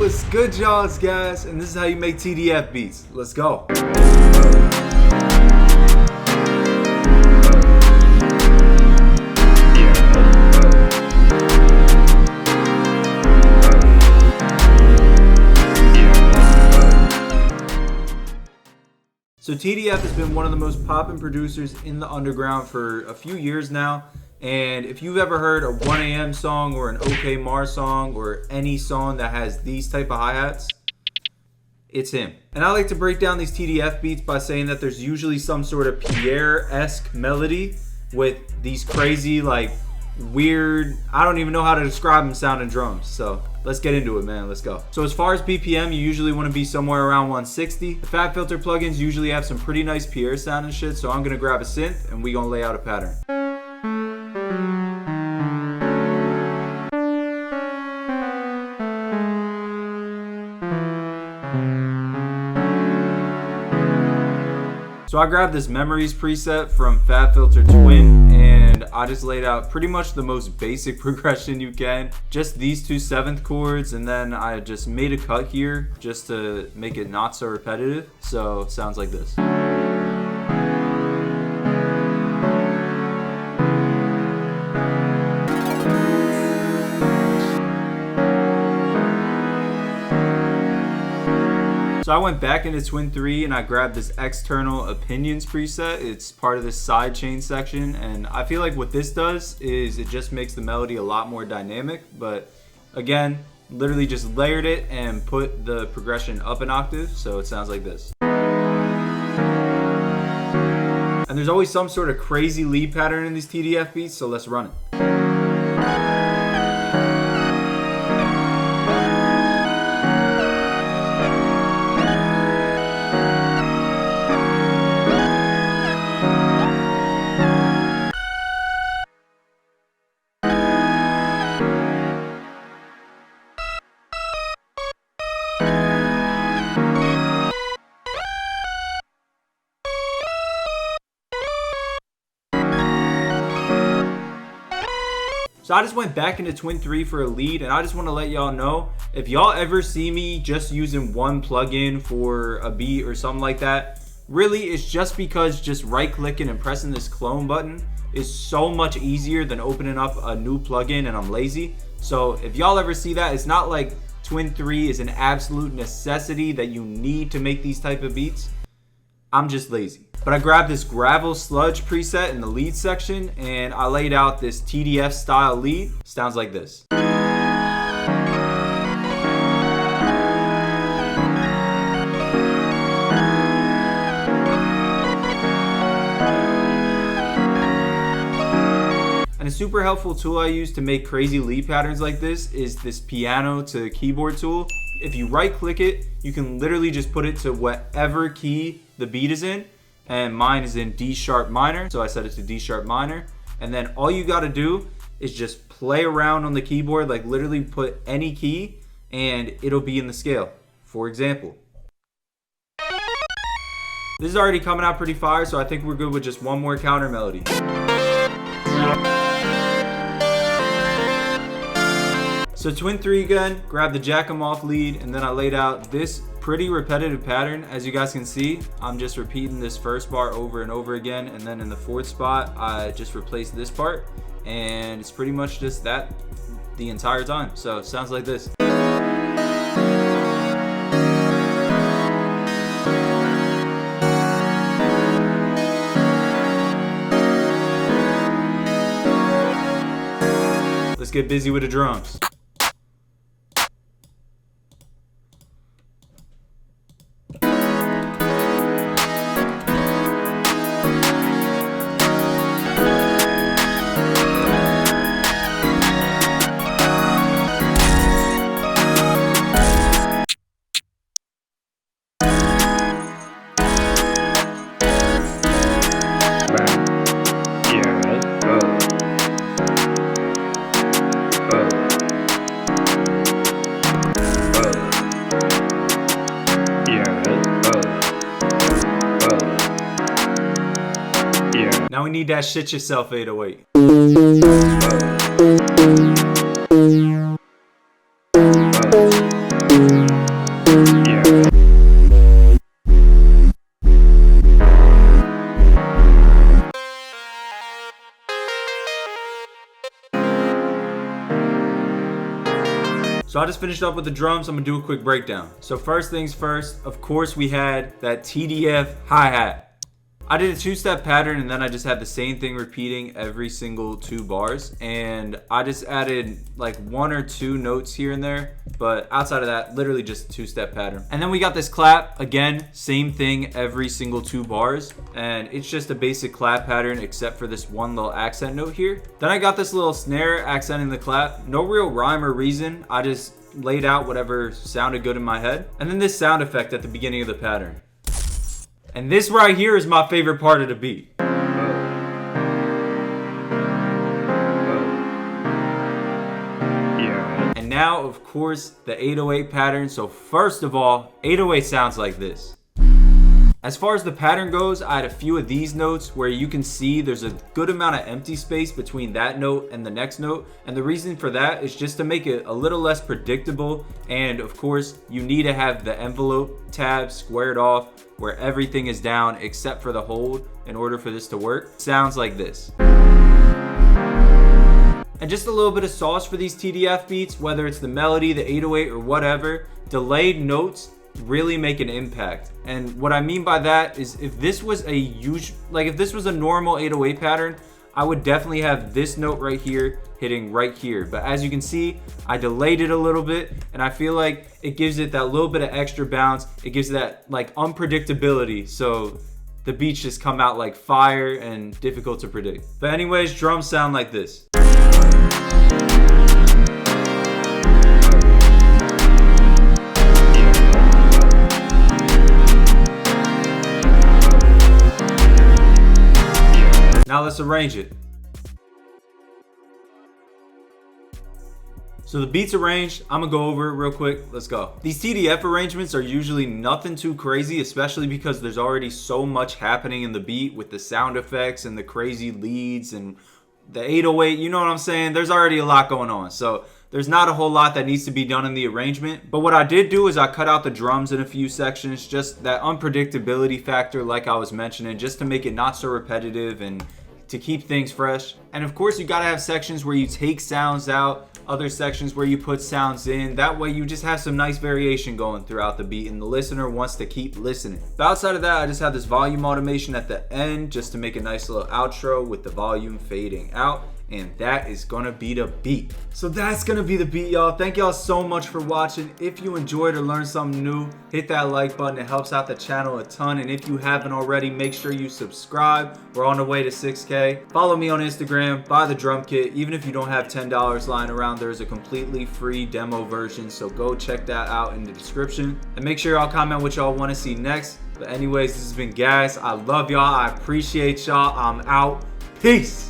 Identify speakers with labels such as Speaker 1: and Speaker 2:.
Speaker 1: What's good, y'all? It's Gas, and this is how you make TDF beats. Let's go. So TDF has been one of the most poppin' producers in the underground for a few years now. And if you've ever heard a 1AM song or an OK Mars song or any song that has these type of hi-hats, it's him. And I like to break down these TDF beats by saying that there's usually some sort of Pierre-esque melody with these crazy, like, weird, I don't even know how to describe them, sounding drums. So let's get into it, man. Let's go. So as far as BPM, you usually want to be somewhere around 160. The Fat Filter plugins usually have some pretty nice Pierre sound and shit, so I'm gonna grab a synth and we gonna lay out a pattern. So I grabbed this Memories preset from Fat Filter Twin, and I just laid out pretty much the most basic progression you can. Just these two 7th chords, and then I just made a cut here just to make it not so repetitive. So it sounds like this. So I went back into Twin 3 and I grabbed this External Opinions preset. It's part of this sidechain section, and I feel like what this does is it just makes the melody a lot more dynamic. But again, literally just layered it and put the progression up an octave, so it sounds like this. And there's always some sort of crazy lead pattern in these TDF beats, so let's run it. So I just went back into Twin 3 for a lead, and I just want to let y'all know, if y'all ever see me just using one plugin for a beat or something like that, really it's just because just right clicking and pressing this clone button is so much easier than opening up a new plugin, and I'm lazy. So if y'all ever see that, it's not like Twin 3 is an absolute necessity that you need to make these type of beats. I'm just lazy. But I grabbed this Gravel Sludge preset in the lead section, and I laid out this TDF style lead. Sounds like this. And a super helpful tool I use to make crazy lead patterns like this is this piano to keyboard tool. If you right click it, you can literally just put it to whatever key the beat is in. And mine is in D sharp minor, so I set it to D sharp minor. And then all you gotta do is just play around on the keyboard, like literally put any key and it'll be in the scale. For example, this is already coming out pretty fire, so I think we're good with just one more counter melody. So Twin 3 again, grab the Jack 'em Off lead, and then I laid out this pretty repetitive pattern. As you guys can see, I'm just repeating this first bar over and over again, and then in the 4th spot, I just replaced this part, and it's pretty much just that the entire time. So it sounds like this. Let's get busy with the drums. Now we need that shit yourself 808. So I just finished up with the drums. I'm gonna do a quick breakdown. So first things first, of course we had that TDF hi-hat. I did a two-step pattern and then I just had the same thing repeating every single 2 bars, and I just added like 1 or 2 notes here and there, but outside of that, literally just a 2-step pattern. And then we got this clap, again, same thing every single 2 bars, and it's just a basic clap pattern except for this one little accent note here. Then I got this little snare accenting the clap, no real rhyme or reason, I just laid out whatever sounded good in my head. And then this sound effect at the beginning of the pattern. And this right here is my favorite part of the beat. Yeah. And now, of course, the 808 pattern. So first of all, 808 sounds like this. As far as the pattern goes, I had a few of these notes where you can see there's a good amount of empty space between that note and the next note. And the reason for that is just to make it a little less predictable. And of course, you need to have the envelope tab squared off where everything is down except for the hold in order for this to work. Sounds like this. And just a little bit of sauce for these TDF beats, whether it's the melody, the 808 or whatever, delayed notes really make an impact. And what I mean by that is if this was a if this was a normal 808 pattern, I would definitely have this note right here hitting right here. But as you can see, I delayed it a little bit, and I feel like it gives it that little bit of extra bounce. It gives that like unpredictability. So the beats just come out like fire and difficult to predict. But anyways, drums sound like this. Now let's arrange it. So the beat's arranged, I'm gonna go over it real quick, let's go. These TDF arrangements are usually nothing too crazy, especially because there's already so much happening in the beat with the sound effects and the crazy leads and the 808, you know what I'm saying? There's already a lot going on. So there's not a whole lot that needs to be done in the arrangement. But what I did do is I cut out the drums in a few sections, just that unpredictability factor like I was mentioning, just to make it not so repetitive and to keep things fresh. And of course, you gotta have sections where you take sounds out, other sections where you put sounds in. That way you just have some nice variation going throughout the beat and the listener wants to keep listening. But outside of that, I just have this volume automation at the end just to make a nice little outro with the volume fading out. And that is gonna be the beat. So that's gonna be the beat, y'all. Thank y'all so much for watching. If you enjoyed or learned something new, hit that like button. It helps out the channel a ton. And if you haven't already, make sure you subscribe. We're on the way to 6K. Follow me on Instagram, buy the drum kit. Even if you don't have $10 lying around, there's a completely free demo version. So go check that out in the description. And make sure y'all comment what y'all wanna see next. But anyways, this has been Gas. I love y'all. I appreciate y'all. I'm out. Peace.